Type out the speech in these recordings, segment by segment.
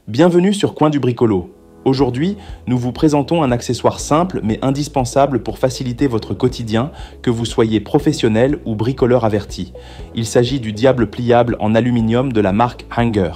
Bienvenue sur Coin du Bricolo. Aujourd'hui, nous vous présentons un accessoire simple mais indispensable pour faciliter votre quotidien, que vous soyez professionnel ou bricoleur averti. Il s'agit du diable pliable en aluminium de la marque Hanger.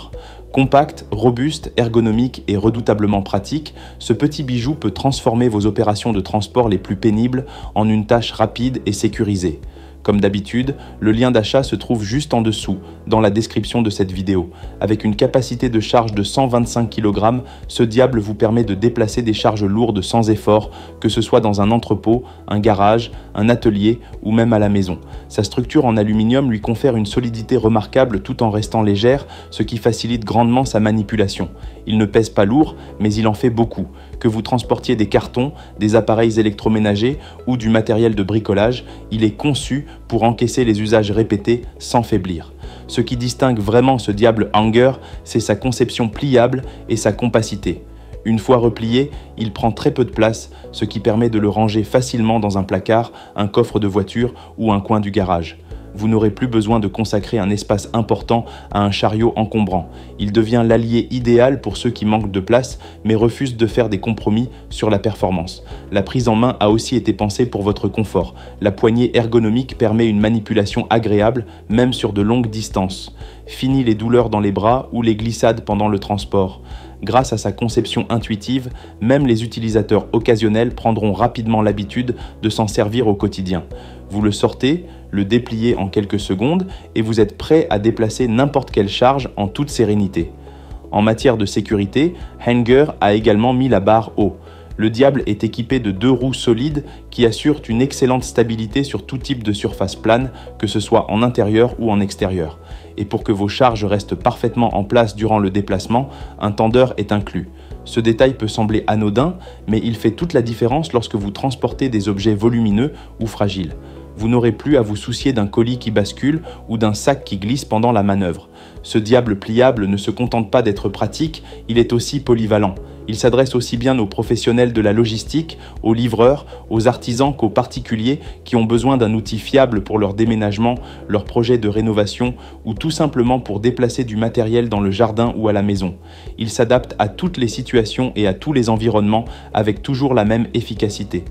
Compact, robuste, ergonomique et redoutablement pratique, ce petit bijou peut transformer vos opérations de transport les plus pénibles en une tâche rapide et sécurisée. Comme d'habitude, le lien d'achat se trouve juste en dessous, dans la description de cette vidéo. Avec une capacité de charge de 125 kg, ce diable vous permet de déplacer des charges lourdes sans effort, que ce soit dans un entrepôt, un garage, un atelier ou même à la maison. Sa structure en aluminium lui confère une solidité remarquable tout en restant légère, ce qui facilite grandement sa manipulation. Il ne pèse pas lourd, mais il en fait beaucoup. Que vous transportiez des cartons, des appareils électroménagers ou du matériel de bricolage, il est conçu pour encaisser les usages répétés sans faiblir. Ce qui distingue vraiment ce diable Hanger, c'est sa conception pliable et sa compacité. Une fois replié, il prend très peu de place, ce qui permet de le ranger facilement dans un placard, un coffre de voiture ou un coin du garage. Vous n'aurez plus besoin de consacrer un espace important à un chariot encombrant. Il devient l'allié idéal pour ceux qui manquent de place, mais refusent de faire des compromis sur la performance. La prise en main a aussi été pensée pour votre confort. La poignée ergonomique permet une manipulation agréable, même sur de longues distances. Fini les douleurs dans les bras ou les glissades pendant le transport. Grâce à sa conception intuitive, même les utilisateurs occasionnels prendront rapidement l'habitude de s'en servir au quotidien. Vous le sortez, le dépliez en quelques secondes et vous êtes prêt à déplacer n'importe quelle charge en toute sérénité. En matière de sécurité, Hanger a également mis la barre haut. Le diable est équipé de 2 roues solides qui assurent une excellente stabilité sur tout type de surface plane, que ce soit en intérieur ou en extérieur. Et pour que vos charges restent parfaitement en place durant le déplacement, un tendeur est inclus. Ce détail peut sembler anodin, mais il fait toute la différence lorsque vous transportez des objets volumineux ou fragiles. Vous n'aurez plus à vous soucier d'un colis qui bascule ou d'un sac qui glisse pendant la manœuvre. Ce diable pliable ne se contente pas d'être pratique, il est aussi polyvalent. Il s'adresse aussi bien aux professionnels de la logistique, aux livreurs, aux artisans qu'aux particuliers qui ont besoin d'un outil fiable pour leur déménagement, leur projet de rénovation ou tout simplement pour déplacer du matériel dans le jardin ou à la maison. Il s'adapte à toutes les situations et à tous les environnements avec toujours la même efficacité.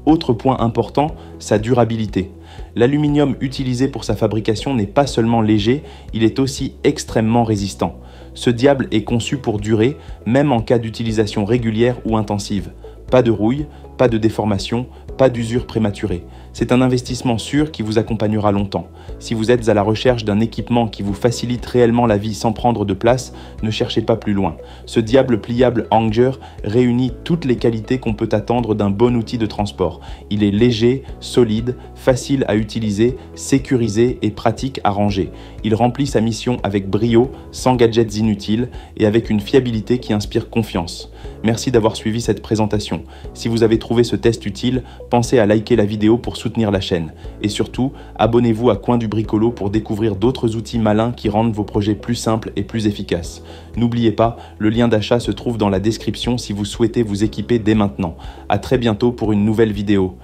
Autre point important, sa durabilité. L'aluminium utilisé pour sa fabrication n'est pas seulement léger, il est aussi extrêmement résistant. Ce diable est conçu pour durer, même en cas d'utilisation régulière ou intensive. Pas de rouille, pas de déformation, pas d'usure prématurée. C'est un investissement sûr qui vous accompagnera longtemps. Si vous êtes à la recherche d'un équipement qui vous facilite réellement la vie sans prendre de place, ne cherchez pas plus loin. Ce diable pliable Hanger réunit toutes les qualités qu'on peut attendre d'un bon outil de transport. Il est léger, solide, facile à utiliser, sécurisé et pratique à ranger. Il remplit sa mission avec brio, sans gadgets inutiles et avec une fiabilité qui inspire confiance. Merci d'avoir suivi cette présentation. Si vous avez trouvé ce test utile, pensez à liker la vidéo pour soutenir la chaîne. Et surtout, abonnez-vous à Coin du Bricolo pour découvrir d'autres outils malins qui rendent vos projets plus simples et plus efficaces. N'oubliez pas, le lien d'achat se trouve dans la description si vous souhaitez vous équiper dès maintenant. À très bientôt pour une nouvelle vidéo.